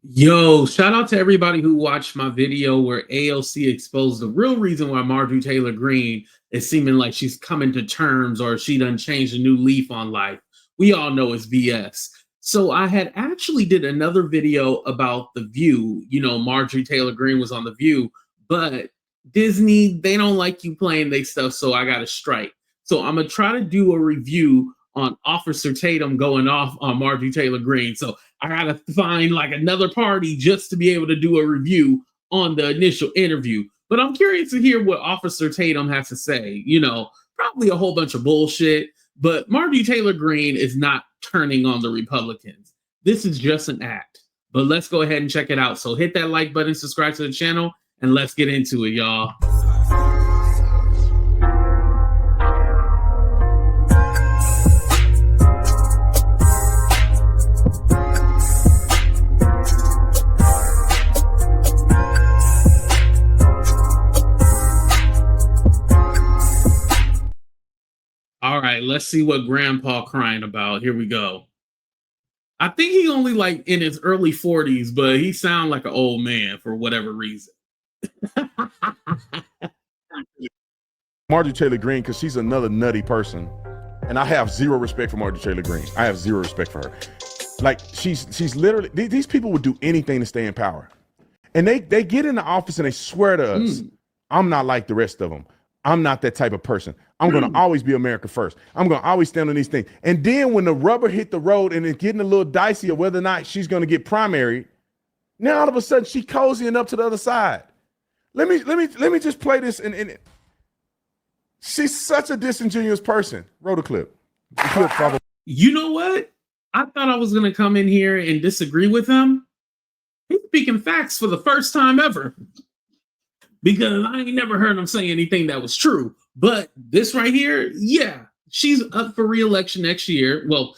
Yo, shout out to everybody who watched my video where AOC exposed the real reason why Marjorie Taylor Greene is seeming like she's coming to terms or she done changed a new leaf on life. We all know it's BS. So I had actually did another video about The View. You know, Marjorie Taylor Greene was on The View, but Disney, they don't like you playing their stuff, so I got to strike. So I'm gonna try to do a review on Officer Tatum going off on Marjorie Taylor Greene. So I gotta find like another party just to be able to do a review on the initial interview. But I'm curious to hear what Officer Tatum has to say. You know, probably a whole bunch of bullshit. But Marjorie Taylor Greene is not turning on the Republicans. This is just an act. But let's go ahead and check it out. So hit that like button, subscribe to the channel, and let's get into it, y'all. All right, let's see what Grandpa crying about. Here we go. I think he only like in his early 40s, but he sounds like an old man for whatever reason. Marjorie Taylor Greene, because she's another nutty person. And I have zero respect for Marjorie Taylor Greene. I have zero respect for her. Like, she's literally, these people would do anything to stay in power. And they get in the office and they swear to us, I'm not like the rest of them. I'm not that type of person. I'm going to always be America first. I'm going to always stand on these things. And then when the rubber hit the road and it's getting a little dicey of whether or not she's going to get primary, now all of a sudden she cozying up to the other side. Let me just play this. And she's such a disingenuous person. Roll the clip. You know what? I thought I was going to come in here and disagree with him. He's speaking facts for the first time ever. Because I ain't never heard him say anything that was true. But this right here, yeah, she's up for re-election next year. Well,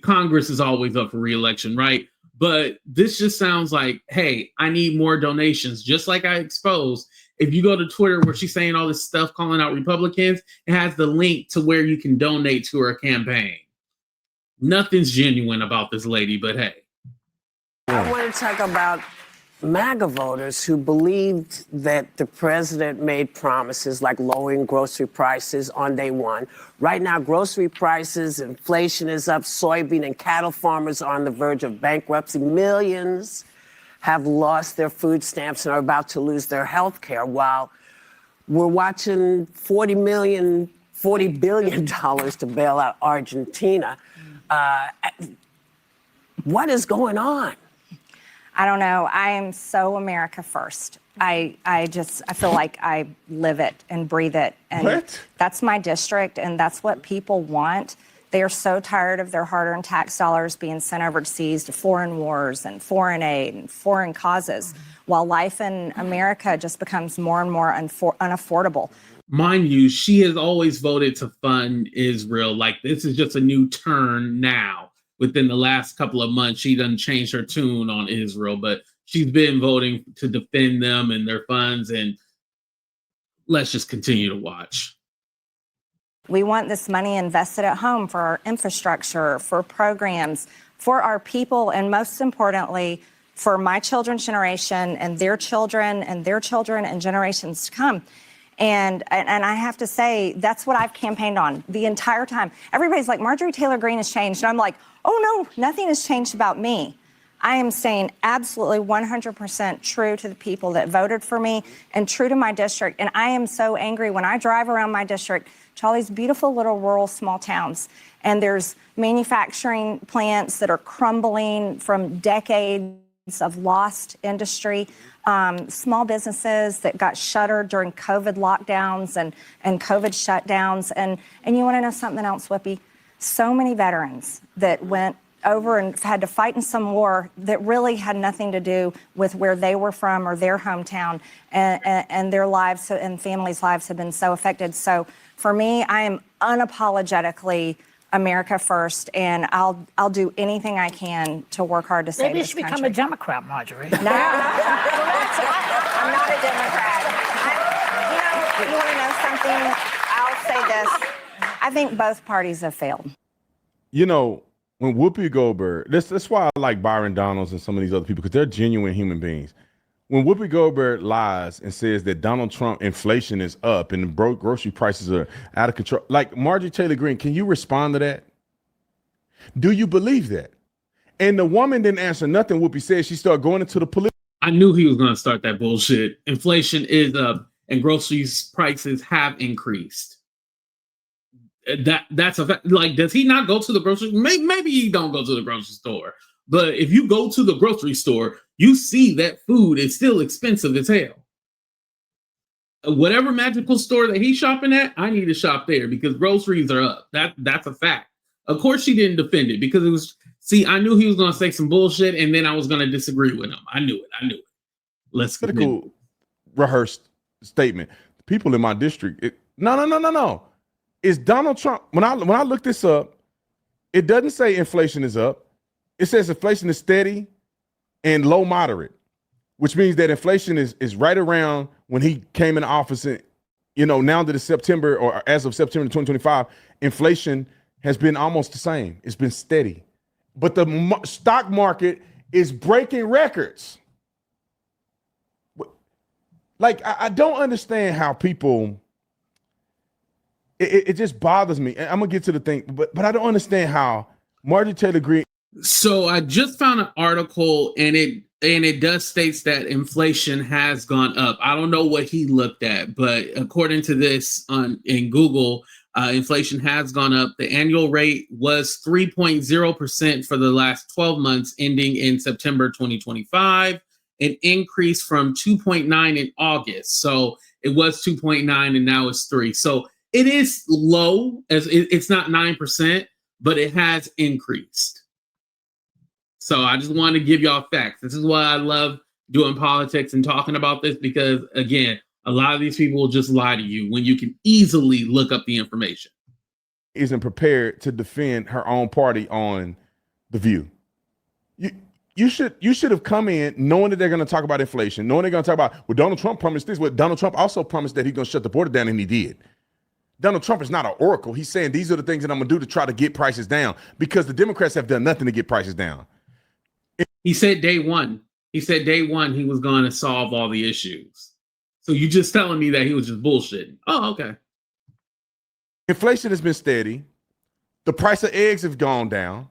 Congress is always up for re-election, right? But this just sounds like, hey, I need more donations. Just like I exposed, if you go to Twitter where she's saying all this stuff, calling out Republicans, it has the link to where you can donate to her campaign. Nothing's genuine about this lady, but hey. I want to talk about MAGA voters who believed that the president made promises like lowering grocery prices on day one. Right now, grocery prices, inflation is up, soybean and cattle farmers are on the verge of bankruptcy. Millions have lost their food stamps and are about to lose their health care, while we're watching $40 billion to bail out Argentina. What is going on? I don't know. I am so America first. I feel like I live it and breathe it. And what? That's my district, and that's what people want. They are so tired of their hard-earned tax dollars being sent overseas to foreign wars and foreign aid and foreign causes, while life in America just becomes more and more unaffordable. Mind you, she has always voted to fund Israel. Like, this is just a new turn now. Within the last couple of months, she done changed her tune on Israel, but she's been voting to defend them and their funds, and let's just continue to watch. We want this money invested at home for our infrastructure, for programs, for our people, and most importantly, for my children's generation and their children and their children and generations to come. And I have to say, that's what I've campaigned on the entire time. Everybody's like, Marjorie Taylor Greene has changed. And I'm like, oh, no, nothing has changed about me. I am staying absolutely 100% true to the people that voted for me and true to my district. And I am so angry when I drive around my district to all these beautiful little rural small towns. And there's manufacturing plants that are crumbling from decades of lost industry, small businesses that got shuttered during COVID lockdowns and COVID shutdowns. And you want to know something else, Whippy? So many veterans that went over and had to fight in some war that really had nothing to do with where they were from or their hometown, and their lives and families' lives have been so affected. So for me, I am unapologetically America first, and I'll do anything I can to work hard to save Maybe you this should country. become a Democrat, Marjorie. No, I'm not a Democrat. You want to know something? I'll say this. I think both parties have failed. You know, when Whoopi Goldberg, that's why I like Byron Donalds and some of these other people, because they're genuine human beings. When Whoopi Goldberg lies and says that Donald Trump inflation is up and grocery prices are out of control, like Marjorie Taylor Greene, can you respond to that? Do you believe that? And the woman didn't answer nothing. Whoopi said she started going into the police. I knew he was going to start that bullshit. Inflation is up and groceries prices have increased. That's a fact. Like, does he not go to the grocery? Maybe he don't go to the grocery store. But if you go to the grocery store, you see that food is still expensive as hell. Whatever magical store that he's shopping at, I need to shop there because groceries are up. That's a fact. Of course, she didn't defend it because it was. See, I knew he was going to say some bullshit, and then I was going to disagree with him. I knew it. Let's get critical rehearsed statement. People in my district. No. It's Donald Trump. When I look this up, it doesn't say inflation is up. It says inflation is steady and low moderate, which means that inflation is right around when he came into office. And, now that it's September, or as of September 2025, inflation has been almost the same. It's been steady. But the stock market is breaking records. Like, I don't understand how people, it just bothers me. I'm going to get to the thing, but I don't understand how Marjorie Taylor Greene. So I just found an article and it does states that inflation has gone up. I don't know what he looked at, but according to this in Google, inflation has gone up. The annual rate was 3.0% for the last 12 months ending in September 2025, an increase from 2.9 in August. So it was 2.9 and now it's 3. So it is low, as it's not 9%, but it has increased. So I just wanted to give y'all facts. This is why I love doing politics and talking about this, because again, a lot of these people will just lie to you when you can easily look up the information. Isn't prepared to defend her own party on The View. You should have come in knowing that they're going to talk about inflation, knowing they're going to talk about, well, Donald Trump promised this. Well, Donald Trump also promised that he's going to shut the border down, and he did. Donald Trump is not an oracle. He's saying these are the things that I'm going to do to try to get prices down, because the Democrats have done nothing to get prices down. He said day one he was going to solve all the issues. So you just telling me that he was just bullshitting. Oh, okay. Inflation has been steady. The price of eggs have gone down.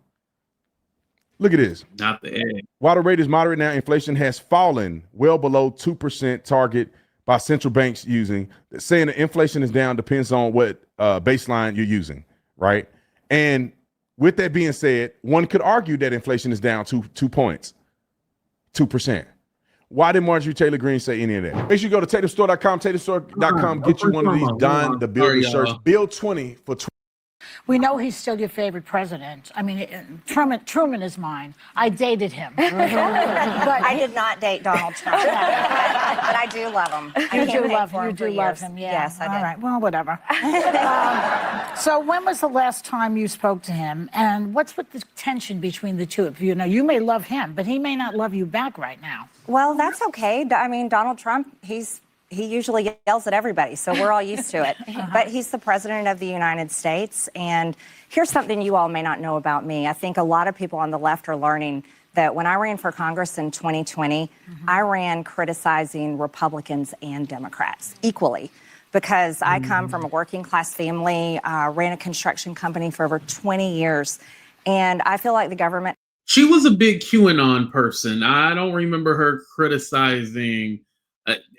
Look at this. Not the egg. While the rate is moderate now, inflation has fallen well below 2% target by central banks using. Saying that inflation is down depends on what baseline you're using, right? And with that being said, one could argue that inflation is down 2 points, 2%. Why did Marjorie Taylor Greene say any of that? Make sure you go to TatumStore.com, TatumStore.com, get you one of these done, the Build shirts. Build 20 for 20. We know he's still your favorite president. I mean, Truman is mine. I dated him. But I did not date Donald Trump, but I do love him. You do love him, yeah. Yes, I did. All right, well, whatever. So when was the last time you spoke to him? And what's with the tension between the two of you? Now, you may love him, but he may not love you back right now. Well, that's okay. I mean, Donald Trump, he usually yells at everybody, so we're all used to it. But he's the president of the United States. And here's something you all may not know about me. I think a lot of people on the left are learning that when I ran for Congress in 2020, I ran criticizing Republicans and Democrats equally, because I come from a working class family, ran a construction company for over 20 years. And I feel like the government. She was a big QAnon person. I don't remember her criticizing.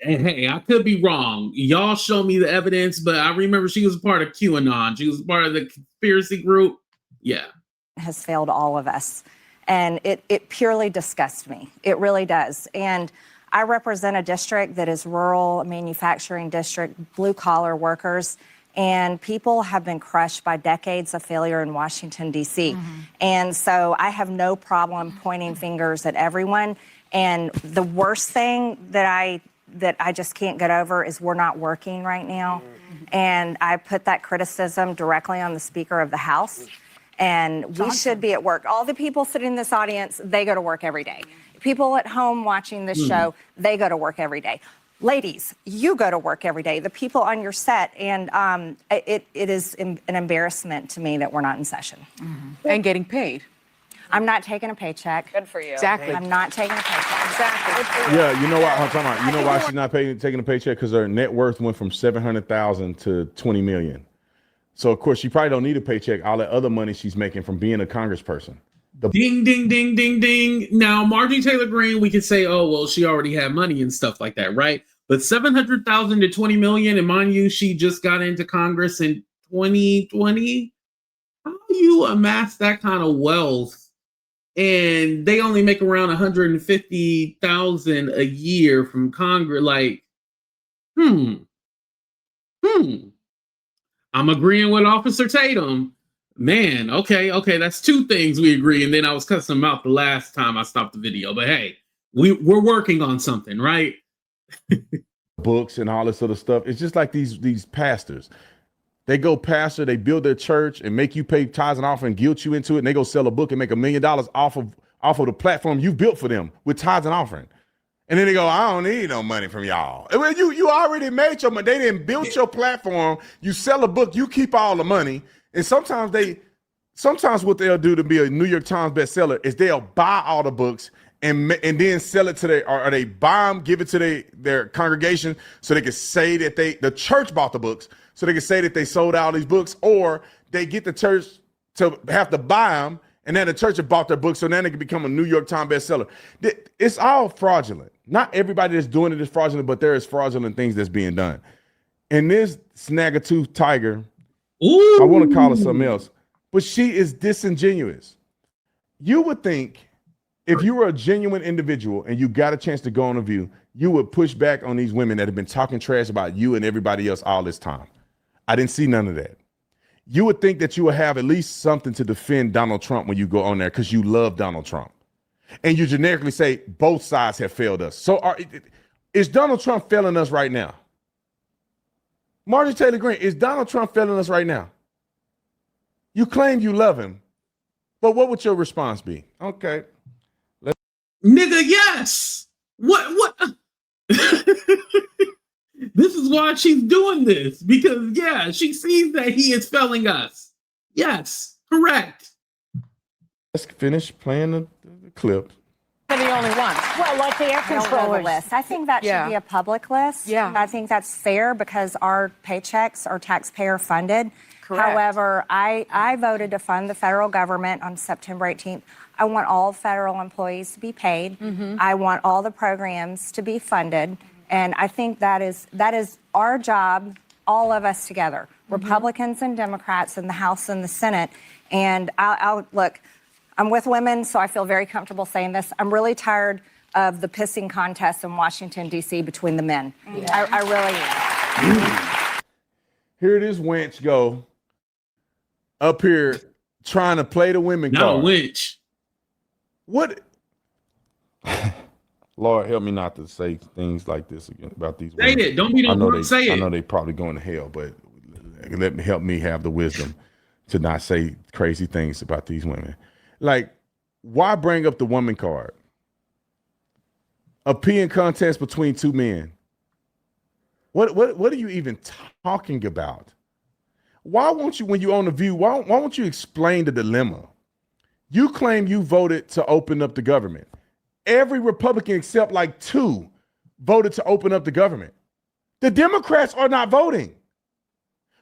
Hey, I could be wrong. Y'all show me the evidence, but I remember she was a part of QAnon. She was part of the conspiracy group. Yeah. Has failed all of us. And it purely disgusts me. It really does. And I represent a district that is rural, manufacturing district, blue collar workers. And people have been crushed by decades of failure in Washington, D.C. And so I have no problem pointing fingers at everyone. And the worst thing that I just can't get over is we're not working right now. And I put that criticism directly on the Speaker of the House. And we should be at work. All the people sitting in this audience, they go to work every day. People at home watching this show, they go to work every day. Ladies, you go to work every day. The people on your set, and it is an embarrassment to me that we're not in session. And getting paid. I'm not taking a paycheck. Good for you. Exactly. I'm not taking a paycheck. Exactly. Yeah, you know why? I'm talking about. You know why she's not taking a paycheck? Because her net worth went from 700,000 to 20 million. So of course she probably don't need a paycheck. All that other money she's making from being a congressperson. Ding, ding, ding, ding, ding. Now, Marjorie Taylor Greene, we could say, oh, well, she already had money and stuff like that, right? But 700,000 to 20 million, and mind you, she just got into Congress in 2020. How do you amass that kind of wealth? And they only make around 150,000 a year from Congress. Like, I'm agreeing with Officer Tatum. Man, okay, that's two things we agree. And then I was cussing him out the last time I stopped the video. But hey, we're working on something, right? Books and all this other stuff. It's just like these pastors. They go pastor, they build their church and make you pay tithes and offering, guilt you into it, and they go sell a book and make $1 million off of the platform you built for them with tithes and offering. And then they go, I don't need no money from y'all. Well, you already made your money. They didn't build your platform. You sell a book, you keep all the money. And sometimes what they'll do to be a New York Times bestseller is they'll buy all the books and then sell it to or they buy them, give it to their congregation so they can say that the church bought the books, so they can say that they sold out these books, or they get the church to have to buy them, and then the church have bought their books, so then they can become a New York Times bestseller. It's all fraudulent. Not everybody that's doing it is fraudulent, but there is fraudulent things that's being done. And this snag-a-tooth tiger, Ooh. I want to call her something else, but she is disingenuous. You would think if you were a genuine individual and you got a chance to go on a view, you would push back on these women that have been talking trash about you and everybody else all this time. I didn't see none of that. You would think that you would have at least something to defend Donald Trump when you go on there because you love Donald Trump. And you generically say both sides have failed us. So is Donald Trump failing us right now? Marjorie Taylor Greene, is Donald Trump failing us right now? You claim you love him, but what would your response be? Okay. Nigga, yes. What? This is why she's doing this, because yeah, she sees that he is failing us. Yes, correct. Let's finish playing the clip. They're the only one. Well, like the air I don't know the controllers. list. I think that should be a public list. Yeah. I think that's fair because our paychecks are taxpayer funded. Correct. However, I voted to fund the federal government on September 18th. I want all federal employees to be paid. I want all the programs to be funded. And I think that is our job, all of us together, Republicans and Democrats in the House and the Senate. And I'll look, I'm with women, so I feel very comfortable saying this. I'm really tired of the pissing contest in Washington, D.C. between the men. I really am. Here this wench go up here trying to play the women Not card. a winch. What? Lord, help me not to say things like this again about these Say women. it. Don't be no girl. Say I it. know they probably going to hell, but help me have the wisdom to not say crazy things about these women. Like, why bring up the woman card? A peeing contest between two men. What are you even talking about? Why won't you, when you on the View, why won't you explain the dilemma? You claim you voted to open up the government. Every Republican except like two voted to open up the government. The Democrats are not voting.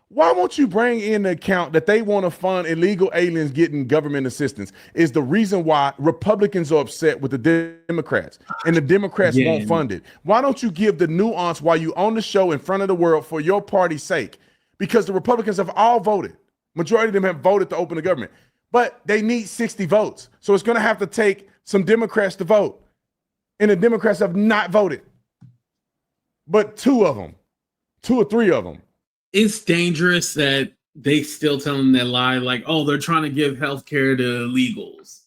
Why won't you bring in the account that they want to fund illegal aliens getting government assistance is the reason why Republicans are upset with the Democrats and the Democrats won't fund it. Why don't you give the nuance while you on the show in front of the world for your party's sake? Because the Republicans have all voted. Majority of them have voted to open the government, but they need 60 votes. So it's going to have to take some Democrats to vote. And the Democrats have not voted, but two or three of them. It's dangerous that they still tell them that lie, like, oh, they're trying to give health care to illegals.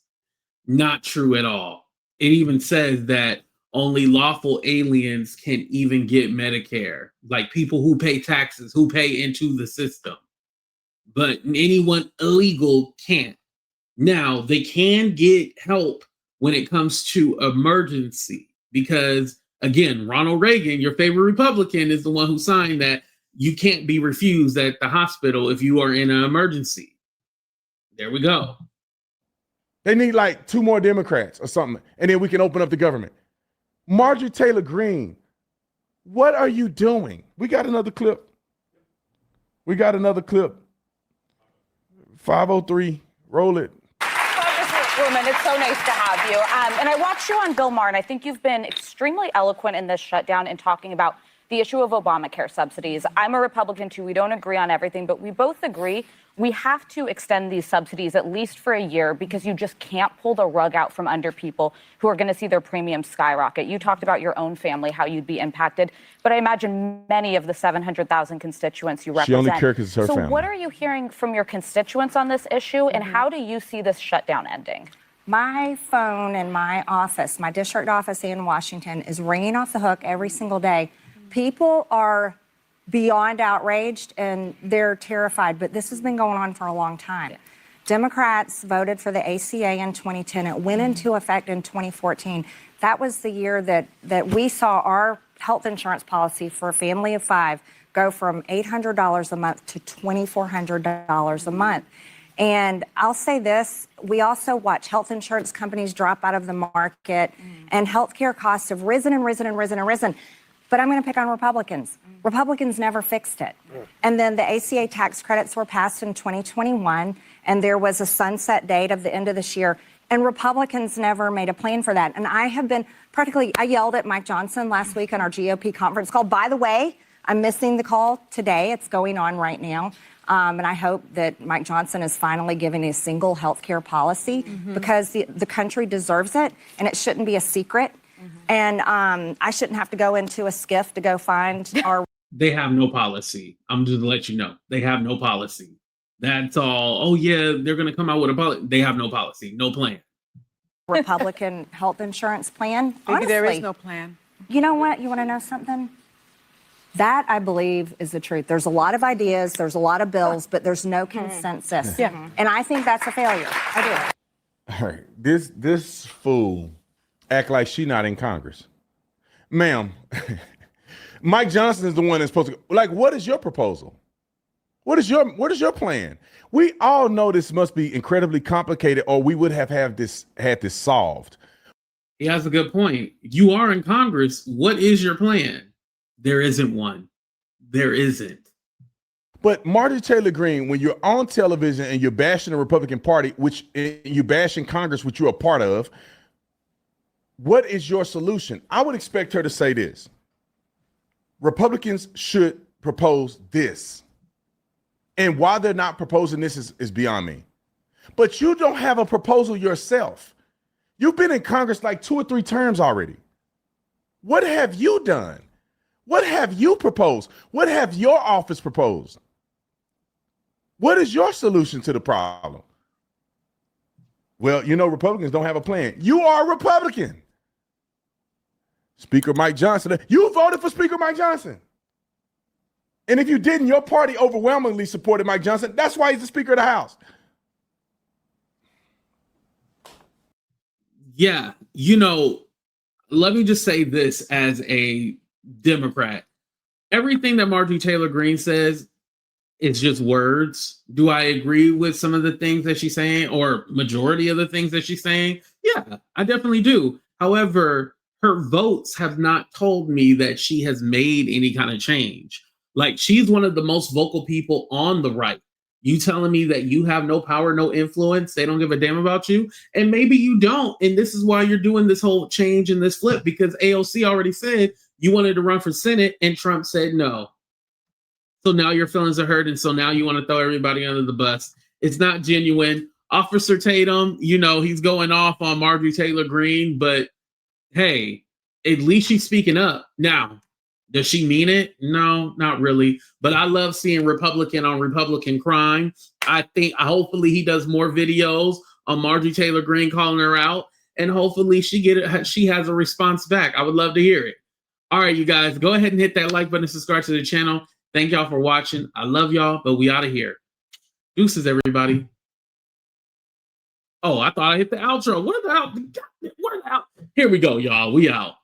Not true at all. It even says that only lawful aliens can even get Medicare, like people who pay taxes, who pay into the system. But anyone illegal can't. Now, they can get help when it comes to emergency, because, again, Ronald Reagan, your favorite Republican, is the one who signed that you can't be refused at the hospital if you are in an emergency. There we go. They need like 2 more Democrats or something, and then we can open up the government. Marjorie Taylor Greene, what are you doing? We got another clip. 503, roll it. Congresswoman, it's so nice to have you. And I watched you on Bill Maher, and I think you've been extremely eloquent in this shutdown in talking about the issue of Obamacare subsidies. I'm a Republican, too. We don't agree on everything, but we both agree we have to extend these subsidies at least for a year because you just can't pull the rug out from under people who are going to see their premiums skyrocket. You talked about your own family, how you'd be impacted, but I imagine many of the 700,000 constituents you represent. She only cares because it's her family. family. So what are you hearing from your constituents on this issue, and how do you see this shutdown ending? My phone in my office, my district office in Washington, is ringing off the hook every single day. People are beyond outraged and they're terrified, but this has been going on for a long time. Yeah. Democrats voted for the ACA in 2010. It went into effect in 2014. That was the year that we saw our health insurance policy for a family of 5 go from $800 a month to $2,400 a month. And I'll say this, we also watch health insurance companies drop out of the market, and healthcare costs have risen and risen and risen and risen. But I'm going to pick on Republicans. Republicans never fixed it. And then the ACA tax credits were passed in 2021, and there was a sunset date of the end of this year. And Republicans never made a plan for that. And I have been I yelled at Mike Johnson last week on our GOP conference call. By the way, I'm missing the call today. It's going on right now. And I hope that Mike Johnson is finally giving a single health care policy because the country deserves it, and it shouldn't be a secret. And I shouldn't have to go into a skiff to go find our... They have no policy. I'm just to let you know. They have no policy. That's all. Oh, yeah, they're going to come out with a policy. They have no policy, no plan. Republican health insurance plan. Maybe Honestly, there is no plan. You know what? You want to know something? That, I believe, is the truth. There's a lot of ideas, there's a lot of bills, but there's no consensus. Yeah. And I think that's a failure. I do. All right, this fool act like she not in Congress. Ma'am, Mike Johnson is the one that's supposed to, like, what is your proposal? What is your plan? We all know this must be incredibly complicated, or we would have had this solved. He has a good point. You are in Congress. What is your plan? There isn't one. There isn't. But Marjorie Taylor Greene, when you're on television and you're bashing the Republican Party, which you're bashing Congress, which you're a part of, what is your solution? I would expect her to say this. Republicans should propose this. And why they're not proposing this is beyond me. But you don't have a proposal yourself. You've been in Congress like 2 or 3 terms already. What have you done? What have you proposed? What have your office proposed? What is your solution to the problem? Well, you know, Republicans don't have a plan. You are a Republican. Speaker Mike Johnson, you voted for Speaker Mike Johnson. And if you didn't, your party overwhelmingly supported Mike Johnson. That's why he's the Speaker of the House. Yeah, you know, let me just say this as a Democrat. Everything that Marjorie Taylor Greene says is just words. Do I agree with some of the things that she's saying, or majority of the things that she's saying? Yeah, I definitely do. However, her votes have not told me that she has made any kind of change. Like, she's one of the most vocal people on the right. You telling me that you have no power, no influence, they don't give a damn about you? And maybe you don't. And this is why you're doing this whole change and this flip, because AOC already said you wanted to run for Senate and Trump said no. So now your feelings are hurt. And so now you want to throw everybody under the bus. It's not genuine. Officer Tatum, you know, he's going off on Marjorie Taylor Greene, but hey, at least she's speaking up. Now, does she mean it? No, not really. But I love seeing Republican on Republican crime. I think hopefully he does more videos on Marjorie Taylor Greene calling her out, and hopefully she has a response back. I would love to hear it. All right, you guys, go ahead and hit that like button and subscribe to the channel. Thank y'all for watching. I love y'all, but we out of here. Deuces, everybody. Oh, I thought I hit the outro. What the hell? Here we go, y'all. We out.